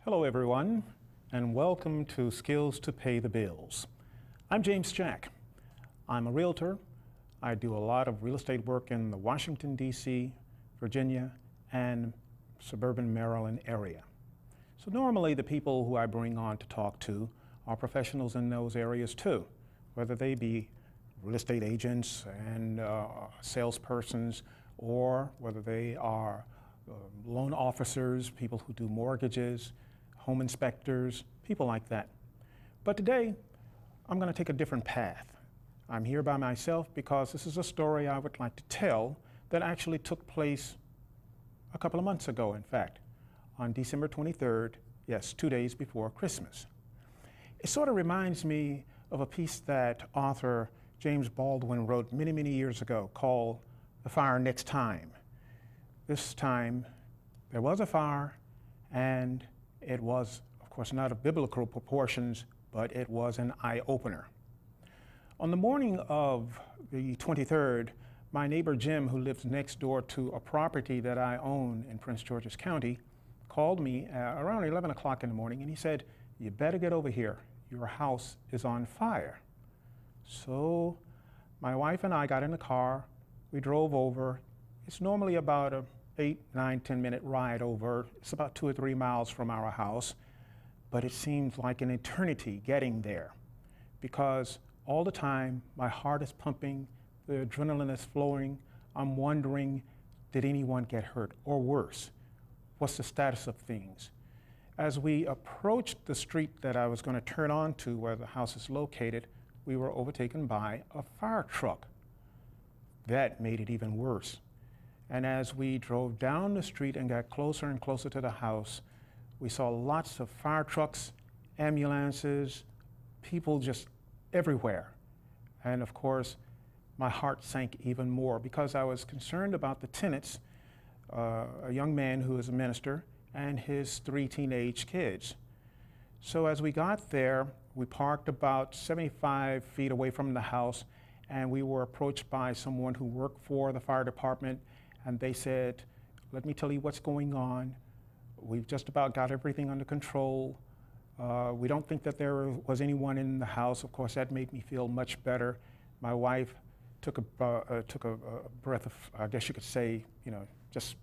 Hello everyone, and welcome to Skills to Pay the Bills. I'm James Jack. I'm a realtor. I do a lot of real estate work in the Washington, D.C., Virginia, and suburban Maryland area. So normally the people who I bring on to talk to are professionals in those areas too, whether they be real estate agents and salespersons, or whether they are loan officers, people who do mortgages, home inspectors, people like that. But today, I'm going to take a different path. I'm here by myself because this is a story I would like to tell that actually took place a couple of months ago, in fact, on December 23rd, yes, 2 days before Christmas. It sort of reminds me of a piece that author James Baldwin wrote many, many years ago called The Fire Next Time. This time, there was a fire, and it was, of course, not of biblical proportions, but it was an eye-opener. On the morning of the 23rd, my neighbor Jim, who lives next door to a property that I own in Prince George's County, called me around 11 o'clock in the morning, and he said, "You better get over here. Your house is on fire." So my wife and I got in the car. We drove over. It's normally about a 8, 9, 10-minute ride over. It's about 2 or 3 miles from our house, but it seems like an eternity getting there because all the time my heart is pumping, the adrenaline is flowing. I'm wondering, did anyone get hurt? Or worse, what's the status of things? As we approached the street that I was going to turn onto where the house is located, we were overtaken by a fire truck. That made it even worse. And as we drove down the street and got closer and closer to the house, we saw lots of fire trucks, ambulances, people just everywhere. And of course, my heart sank even more because I was concerned about the tenants, a young man who is a minister, and his 3 teenage kids. So as we got there, we parked about 75 feet away from the house, and we were approached by someone who worked for the fire department. And they said, "Let me tell you what's going on. We've just about got everything under control. We don't think that there was anyone in the house." Of course, that made me feel much better. My wife took a breath of, I guess you could say, just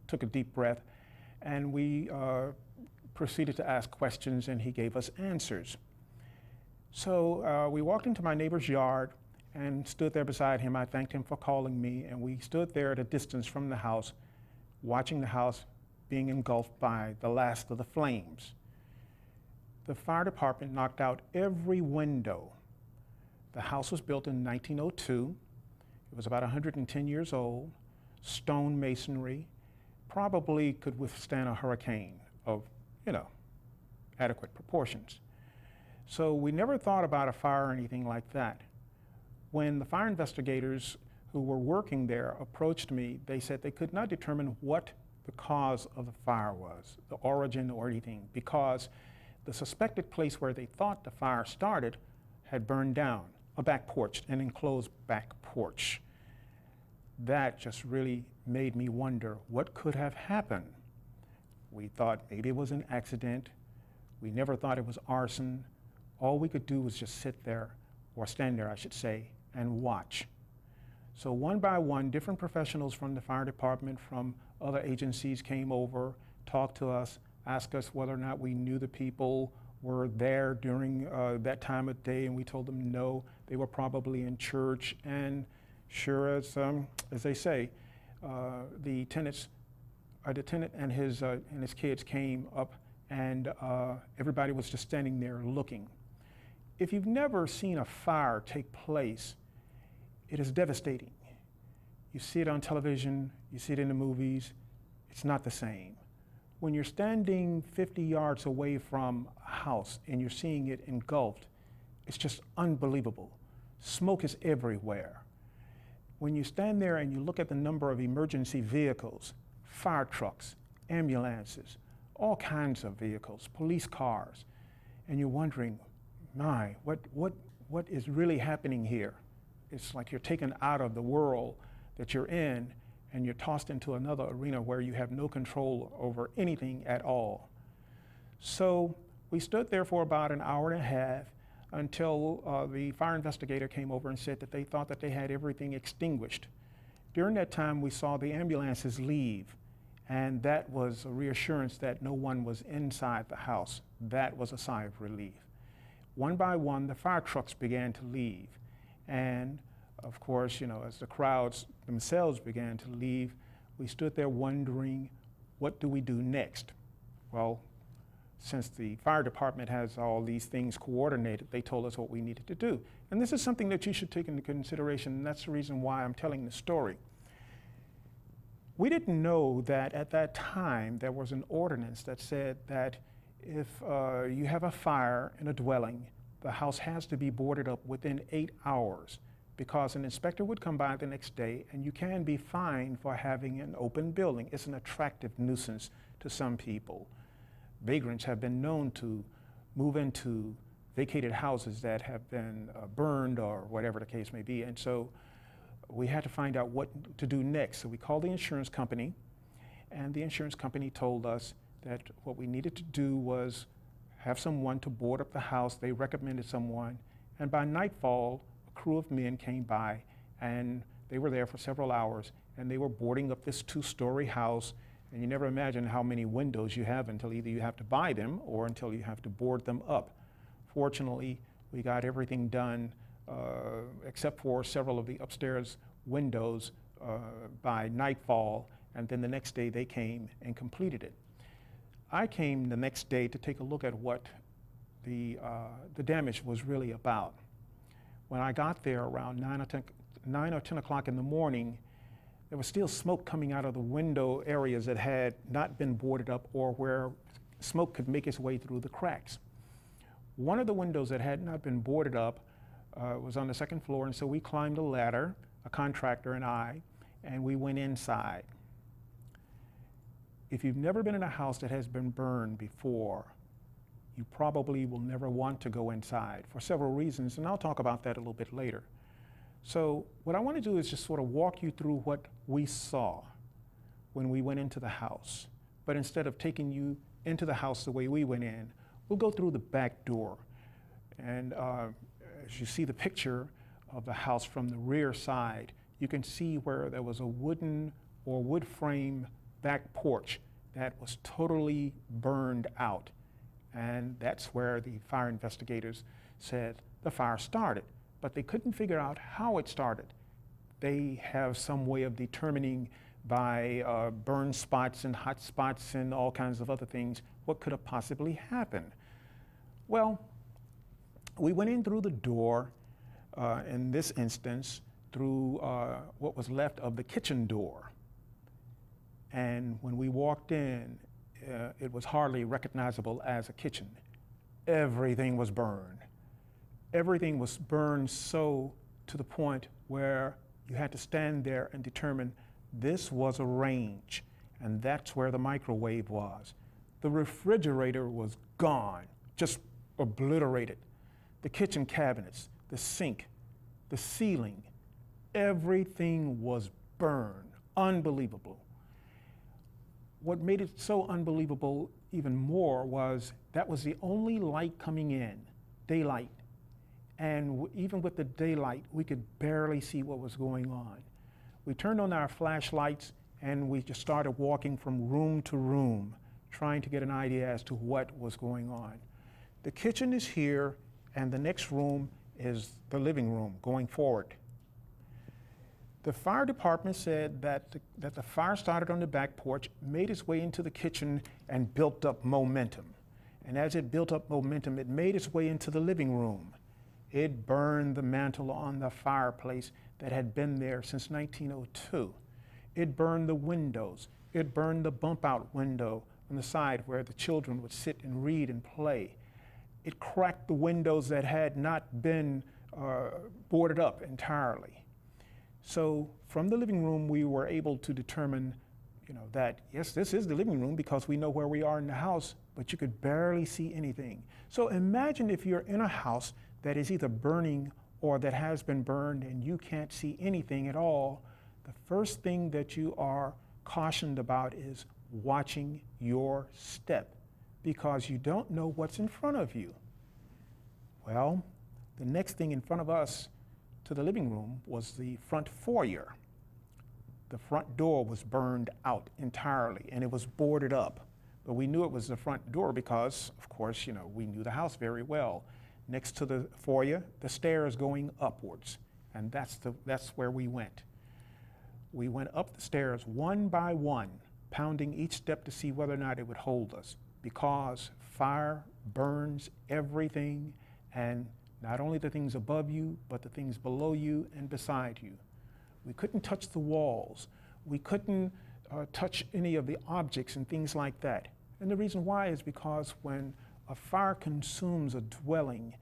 took a deep breath. And we proceeded to ask questions, and he gave us answers. So we walked into my neighbor's yard and stood there beside him. I thanked him for calling me, and we stood there at a distance from the house, watching the house being engulfed by the last of the flames. The fire department knocked out every window. The house was built in 1902. It was about 110 years old, stone masonry, probably could withstand a hurricane of, adequate proportions. So we never thought about a fire or anything like that. When the fire investigators who were working there approached me, they said they could not determine what the cause of the fire was, the origin or anything, because the suspected place where they thought the fire started had burned down, a back porch, an enclosed back porch. That just really made me wonder what could have happened. We thought maybe it was an accident. We never thought it was arson. All we could do was just sit there, or stand there, I should say, and watch. So one by one, different professionals from the fire department, from other agencies came over, talked to us, asked us whether or not we knew the people were there during that time of day, and we told them no, they were probably in church. And sure as they say, the tenant and his kids came up, and everybody was just standing there looking. If you've never seen a fire take place, it is devastating. You see it on television, you see it in the movies, it's not the same. When you're standing 50 yards away from a house and you're seeing it engulfed, it's just unbelievable. Smoke is everywhere. When you stand there and you look at the number of emergency vehicles, fire trucks, ambulances, all kinds of vehicles, police cars, and you're wondering, my, what is really happening here? It's like you're taken out of the world that you're in, and you're tossed into another arena where you have no control over anything at all. So we stood there for about an hour and a half until the fire investigator came over and said that they thought that they had everything extinguished. During that time, we saw the ambulances leave, and that was a reassurance that no one was inside the house. That was a sigh of relief. One by one, the fire trucks began to leave. And of course, as the crowds themselves began to leave, we stood there wondering, what do we do next? Well, since the fire department has all these things coordinated, they told us what we needed to do. And this is something that you should take into consideration, and that's the reason why I'm telling the story. We didn't know that at that time there was an ordinance that said that if you have a fire in a dwelling, the house has to be boarded up within 8 hours, because an inspector would come by the next day and you can be fined for having an open building. It's an attractive nuisance to some people. Vagrants have been known to move into vacated houses that have been burned or whatever the case may be. And so we had to find out what to do next. So we called the insurance company, and the insurance company told us that what we needed to do was have someone to board up the house. They recommended someone, and by nightfall, a crew of men came by, and they were there for several hours, and they were boarding up this 2-story house. And you never imagine how many windows you have until either you have to buy them or until you have to board them up. Fortunately, we got everything done except for several of the upstairs windows by nightfall, and then the next day they came and completed it. I came the next day to take a look at what the damage was really about. When I got there around 9 or 10 o'clock in the morning, there was still smoke coming out of the window areas that had not been boarded up or where smoke could make its way through the cracks. One of the windows that had not been boarded up was on the second floor, and so we climbed a ladder, a contractor and I, and we went inside. If you've never been in a house that has been burned before, you probably will never want to go inside for several reasons, and I'll talk about that a little bit later. So what I want to do is just sort of walk you through what we saw when we went into the house. But instead of taking you into the house the way we went in, we'll go through the back door. And as you see the picture of the house from the rear side, you can see where there was a wooden or wood frame back porch that was totally burned out. And that's where the fire investigators said the fire started. But they couldn't figure out how it started. They have some way of determining by burn spots and hot spots and all kinds of other things what could have possibly happened. Well, we went in through the door, in this instance, through what was left of the kitchen door. And when we walked in, it was hardly recognizable as a kitchen. Everything was burned. Everything was burned so to the point where you had to stand there and determine this was a range, and that's where the microwave was. The refrigerator was gone, just obliterated. The kitchen cabinets, the sink, the ceiling, everything was burned. Unbelievable. What made it so unbelievable even more was that was the only light coming in, daylight. And even with the daylight, we could barely see what was going on. We turned on our flashlights and we just started walking from room to room, trying to get an idea as to what was going on. The kitchen is here, and the next room is the living room going forward. The fire department said that the fire started on the back porch, made its way into the kitchen, and built up momentum. And as it built up momentum, it made its way into the living room. It burned the mantle on the fireplace that had been there since 1902. It burned the windows. It burned the bump-out window on the side where the children would sit and read and play. It cracked the windows that had not been boarded up entirely. So from the living room, we were able to determine that, yes, this is the living room because we know where we are in the house, but you could barely see anything. So imagine if you're in a house that is either burning or that has been burned and you can't see anything at all. The first thing that you are cautioned about is watching your step. because you don't know what's in front of you. Well, the next thing in front of us to the living room was the front foyer. The front door was burned out entirely, and it was boarded up. But we knew it was the front door because, of course, we knew the house very well. Next to the foyer, the stairs going upwards, and that's where we went. We went up the stairs one by one, pounding each step to see whether or not it would hold us, because fire burns everything, and not only the things above you, but the things below you and beside you. We couldn't touch the walls. We couldn't touch any of the objects and things like that. And the reason why is because when a fire consumes a dwelling,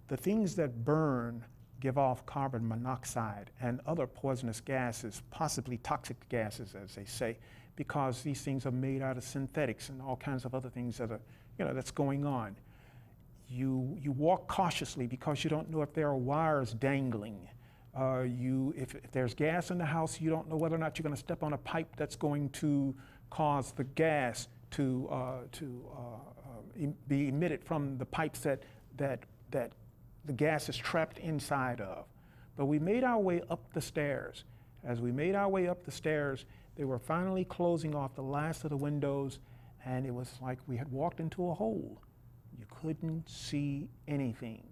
the things that burn give off carbon monoxide and other poisonous gases, possibly toxic gases, as they say, because these things are made out of synthetics and all kinds of other things that are, that's going on. You walk cautiously because you don't know if there are wires dangling. If there's gas in the house, you don't know whether or not you're going to step on a pipe that's going to cause the gas to be emitted from the pipes that the gas is trapped inside of. But we made our way up the stairs. As we made our way up the stairs, they were finally closing off the last of the windows, and it was like we had walked into a hole. You couldn't see anything.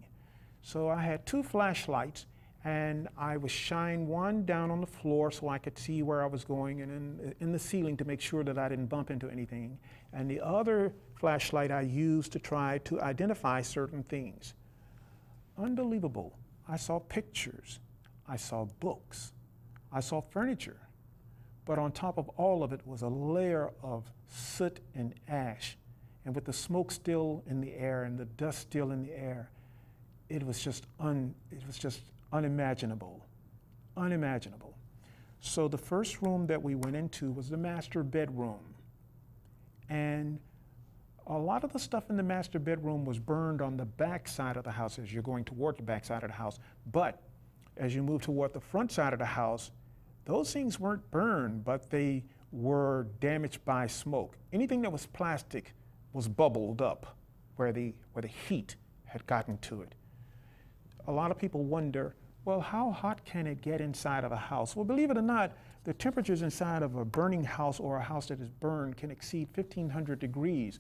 So I had 2 flashlights, and I was shining one down on the floor so I could see where I was going, and in the ceiling to make sure that I didn't bump into anything. And the other flashlight I used to try to identify certain things. Unbelievable. I saw pictures. I saw books. I saw furniture. But on top of all of it was a layer of soot and ash. And with the smoke still in the air and the dust still in the air, it was just unimaginable. Unimaginable. So the first room that we went into was the master bedroom. And a lot of the stuff in the master bedroom was burned on the back side of the house as you're going toward the back side of the house. But as you move toward the front side of the house, those things weren't burned, but they were damaged by smoke. Anything that was plastic was bubbled up where the heat had gotten to it. A lot of people wonder, well, how hot can it get inside of a house? Well, believe it or not, the temperatures inside of a burning house or a house that is burned can exceed 1,500 degrees.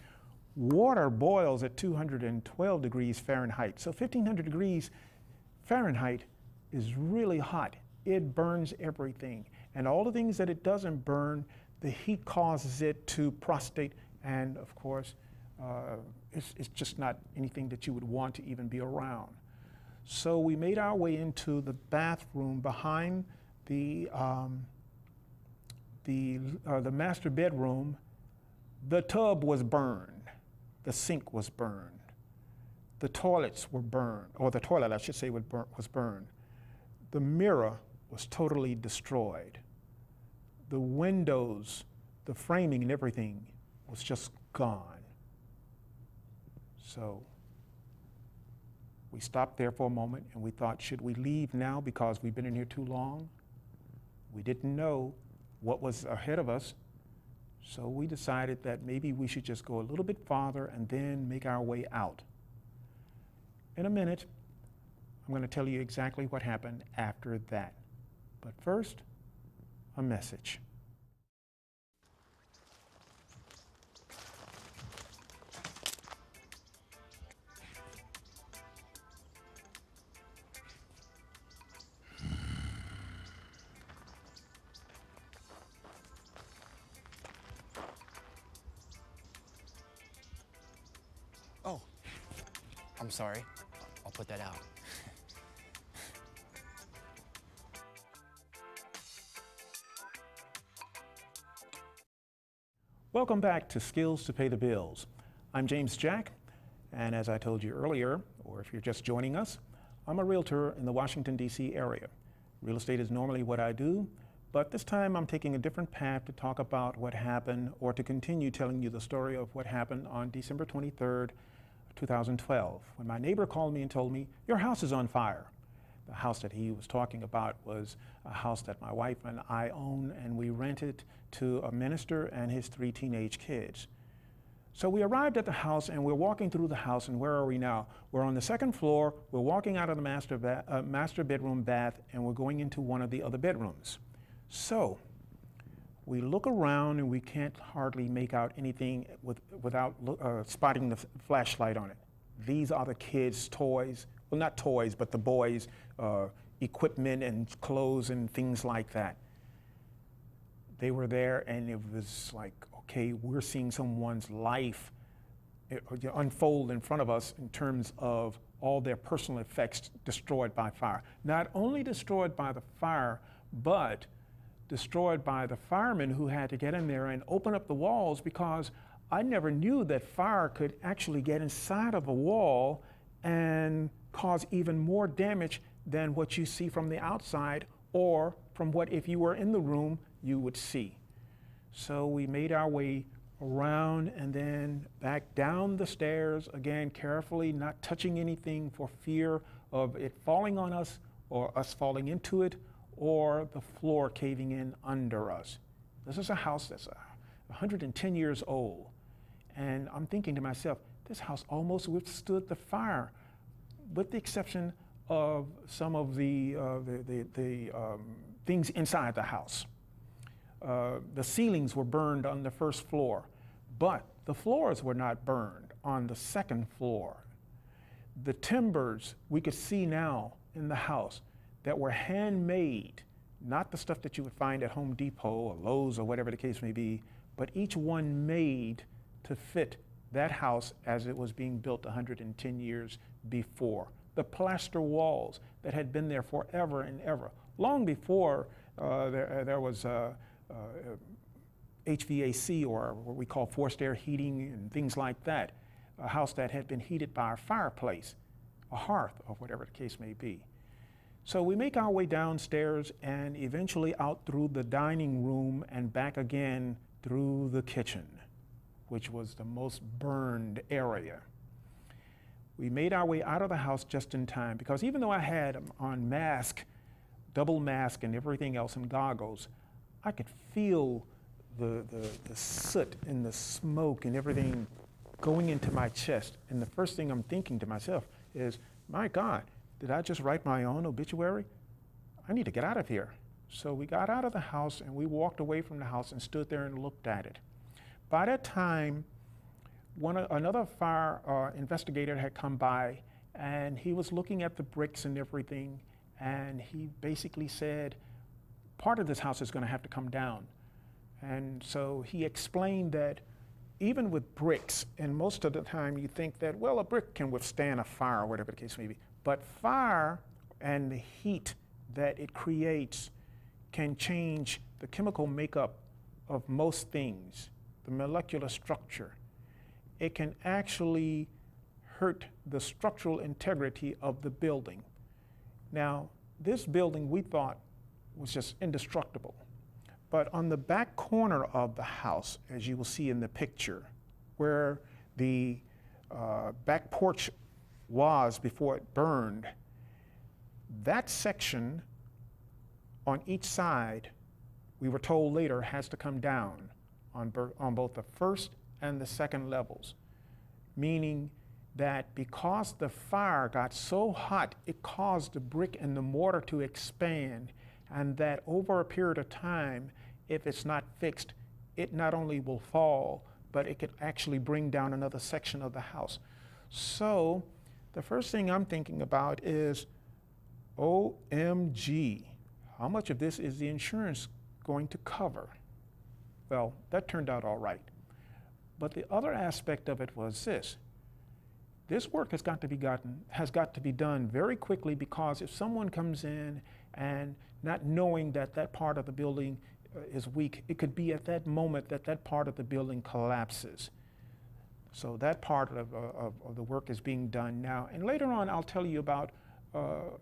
Water boils at 212 degrees Fahrenheit. So 1,500 degrees Fahrenheit is really hot. It burns everything. And all the things that it doesn't burn, the heat causes it to prostrate, and of course, it's just not anything that you would want to even be around. So we made our way into the bathroom behind the master bedroom. The tub was burned. The sink was burned. The toilets were burned, or the toilet, I should say, was burned. The mirror was totally destroyed. The windows, the framing and everything was just gone. So we stopped there for a moment and we thought, should we leave now because we've been in here too long? We didn't know what was ahead of us. So we decided that maybe we should just go a little bit farther and then make our way out. In a minute, I'm going to tell you exactly what happened after that. But first, a message. Oh, I'm sorry. I'll put that out. Welcome back to Skills to Pay the Bills. I'm James Jack, and as I told you earlier, or if you're just joining us, I'm a realtor in the Washington, D.C. area. Real estate is normally what I do, but this time I'm taking a different path to talk about what happened, or to continue telling you the story of what happened on December 23rd, 2012, when my neighbor called me and told me, "Your house is on fire." The house that he was talking about was a house that my wife and I own, and we rented to a minister and his 3 teenage kids. So we arrived at the house and we're walking through the house, and where are we now? We're on the second floor, we're walking out of the master bedroom bath, and we're going into one of the other bedrooms. So we look around and we can't hardly make out anything without spotting the flashlight on it. These are the kids' toys, well, not toys, but the boys' equipment and clothes and things like that. They were there, and it was like, okay, we're seeing someone's life unfold in front of us in terms of all their personal effects destroyed by fire. Not only destroyed by the fire, but destroyed by the firemen who had to get in there and open up the walls, because I never knew that fire could actually get inside of a wall and cause even more damage than what you see from the outside, or from what, if you were in the room, you would see. So we made our way around and then back down the stairs, again carefully, not touching anything for fear of it falling on us or us falling into it or the floor caving in under us. This is a house that's 110 years old, and I'm thinking to myself, this house almost withstood the fire, with the exception of some of the things inside the house. The ceilings were burned on the first floor, but the floors were not burned on the second floor. The timbers we could see now in the house that were handmade, not the stuff that you would find at Home Depot or Lowe's or whatever the case may be, but each one made to fit that house as it was being built 110 years before. The plaster walls that had been there forever and ever, long before there was HVAC, or what we call forced air heating and things like that, a house that had been heated by a fireplace, a hearth, or whatever the case may be. So we make our way downstairs and eventually out through the dining room and back again through the kitchen, which was the most burned area. We made our way out of the house just in time, because even though I had on mask, double mask and everything else and goggles, I could feel the soot and the smoke and everything going into my chest. And the first thing I'm thinking to myself is, my God, did I just write my own obituary? I need to get out of here. So we got out of the house and we walked away from the house and stood there and looked at it. By that time, another fire investigator had come by, and he was looking at the bricks and everything, and he basically said, part of this house is going to have to come down. And so he explained that even with bricks, and most of the time you think that, well, a brick can withstand a fire, or whatever the case may be, but fire and the heat that it creates can change the chemical makeup of most things, the molecular structure. It can actually hurt the structural integrity of the building. Now, this building we thought was just indestructible. But on the back corner of the house, as you will see in the picture, where the back porch was before it burned, that section on each side, we were told later, has to come down on both the first and the second levels, meaning that because the fire got so hot, it caused the brick and the mortar to expand, and that over a period of time, if it's not fixed, it not only will fall, but it could actually bring down another section of the house. So the first thing I'm thinking about is, OMG, how much of this is the insurance going to cover? Well, that turned out all right. But the other aspect of it was this. This work has got to be done very quickly, because if someone comes in and not knowing that that part of the building is weak, it could be at that moment that that part of the building collapses. So that part of the work is being done now. And later on, I'll tell you about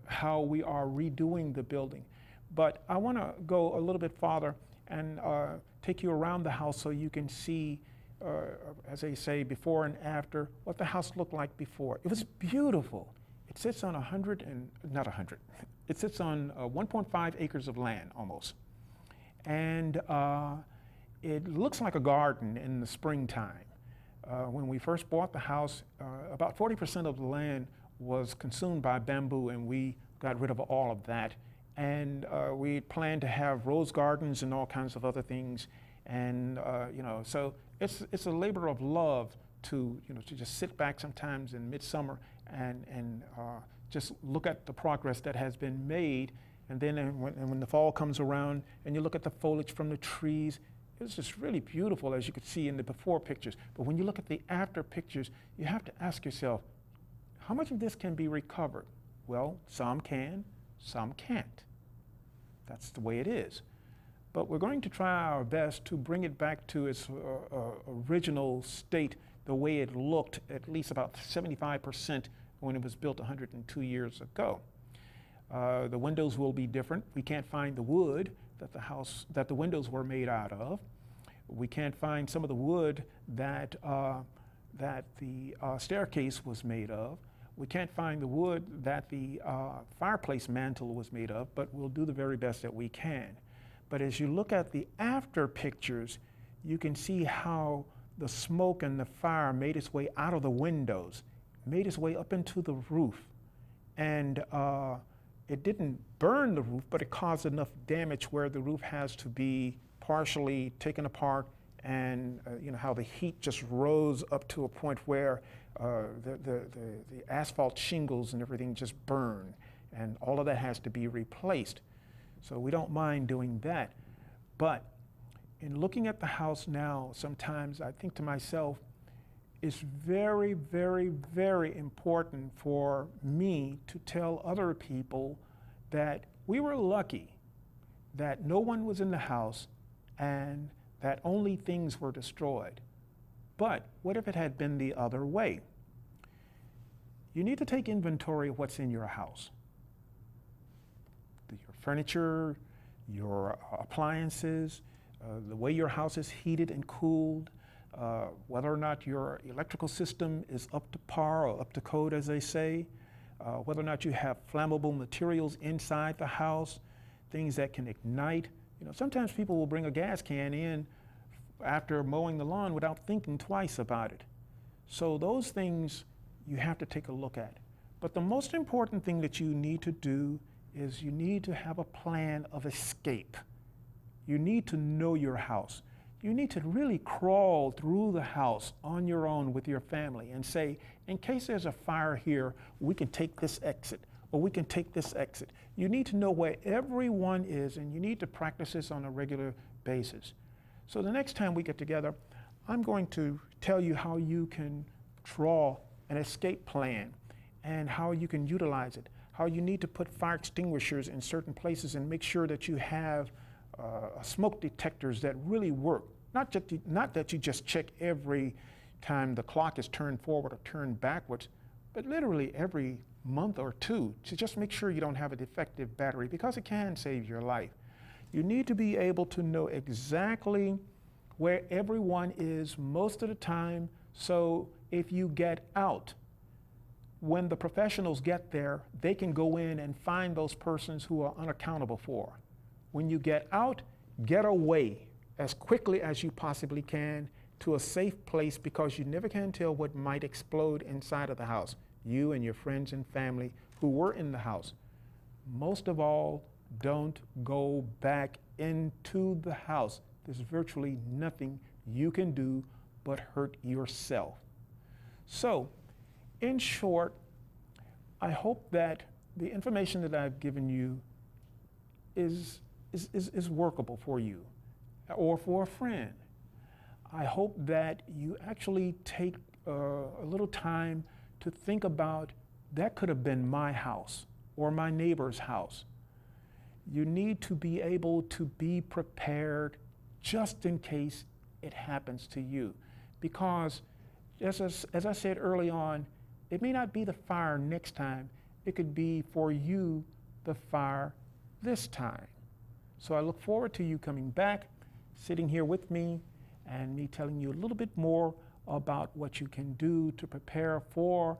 how we are redoing the building. But I want to go a little bit farther and take you around the house so you can see, as they say, before and after, what the house looked like before. It was beautiful. It sits on it sits on 1.5 acres of land almost. And it looks like a garden in the springtime. When we first bought the house, about 40% of the land was consumed by bamboo, and we got rid of all of that. And we planned to have rose gardens and all kinds of other things. And so it's a labor of love to just sit back sometimes in midsummer and just look at the progress that has been made. And then when the fall comes around and you look at the foliage from the trees, it's just really beautiful, as you could see in the before pictures. But when you look at the after pictures, you have to ask yourself, how much of this can be recovered? Well, some can, some can't. That's the way it is. But we're going to try our best to bring it back to its original state, the way it looked, at least about 75% when it was built 102 years ago. The windows will be different. We can't find the wood that the windows were made out of. We can't find some of the wood that the staircase was made of. We can't find the wood that the fireplace mantle was made of, but we'll do the very best that we can. But as you look at the after pictures, you can see how the smoke and the fire made its way out of the windows, made its way up into the roof. And it didn't burn the roof, but it caused enough damage where the roof has to be partially taken apart, and how the heat just rose up to a point where the asphalt shingles and everything just burn, and all of that has to be replaced. So we don't mind doing that. But in looking at the house now, sometimes I think to myself, it's very, very, very important for me to tell other people that we were lucky that no one was in the house and that only things were destroyed. But what if it had been the other way? You need to take inventory of what's in your house. Your furniture, your appliances, the way your house is heated and cooled, whether or not your electrical system is up to par or up to code, as they say, whether or not you have flammable materials inside the house, things that can ignite. Sometimes people will bring a gas can in after mowing the lawn without thinking twice about it. So those things you have to take a look at. But the most important thing that you need to do is you need to have a plan of escape. You need to know your house. You need to really crawl through the house on your own with your family and say, in case there's a fire here, we can take this exit, or we can take this exit. You need to know where everyone is, and you need to practice this on a regular basis. So the next time we get together, I'm going to tell you how you can draw an escape plan and how you can utilize it, how you need to put fire extinguishers in certain places and make sure that you have smoke detectors that really work. Not that you just check every time the clock is turned forward or turned backwards, but literally every month or two to just make sure you don't have a defective battery, because it can save your life. You need to be able to know exactly where everyone is most of the time, so if you get out, when the professionals get there, they can go in and find those persons who are unaccountable for. When you get out, get away as quickly as you possibly can to a safe place, because you never can tell what might explode inside of the house, you and your friends and family who were in the house. Most of all, don't go back into the house. There's virtually nothing you can do but hurt yourself. So, in short, I hope that the information that I've given you is workable for you or for a friend. I hope that you actually take a little time to think about, that could have been my house or my neighbor's house. You need to be able to be prepared just in case it happens to you. Because as I said early on, it may not be the fire next time, it could be for you the fire this time. So I look forward to you coming back, sitting here with me, and me telling you a little bit more about what you can do to prepare for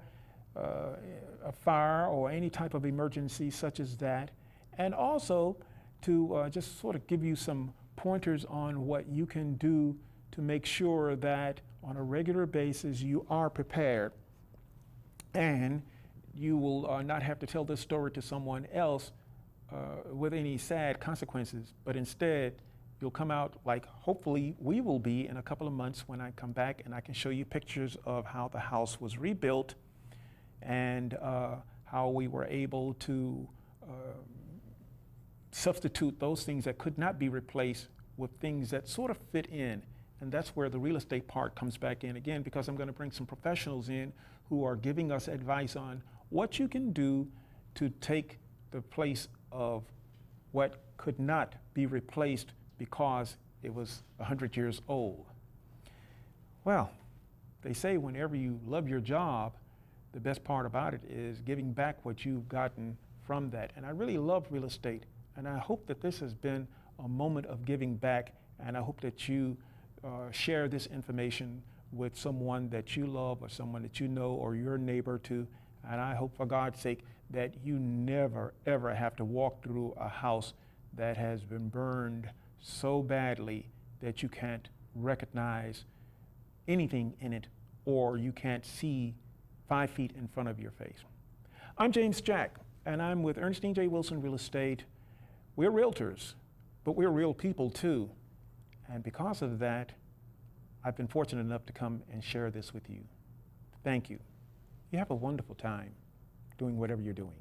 a fire or any type of emergency such as that, and also to just sort of give you some pointers on what you can do to make sure that on a regular basis, you are prepared, and you will not have to tell this story to someone else with any sad consequences, but instead you'll come out like hopefully we will be in a couple of months when I come back and I can show you pictures of how the house was rebuilt and how we were able to substitute those things that could not be replaced with things that sort of fit in. And that's where the real estate part comes back in again, because I'm going to bring some professionals in who are giving us advice on what you can do to take the place of what could not be replaced because it was 100 years old. Well, they say whenever you love your job, the best part about it is giving back what you've gotten from that. And I really love real estate, and I hope that this has been a moment of giving back, and I hope that you share this information with someone that you love or someone that you know or your neighbor too. And I hope for God's sake that you never ever have to walk through a house that has been burned so badly that you can't recognize anything in it or you can't see 5 feet in front of your face. I'm James Jack, and I'm with Ernestine J. Wilson Real Estate. We're realtors, but we're real people too. And because of that, I've been fortunate enough to come and share this with you. Thank you. You have a wonderful time doing whatever you're doing.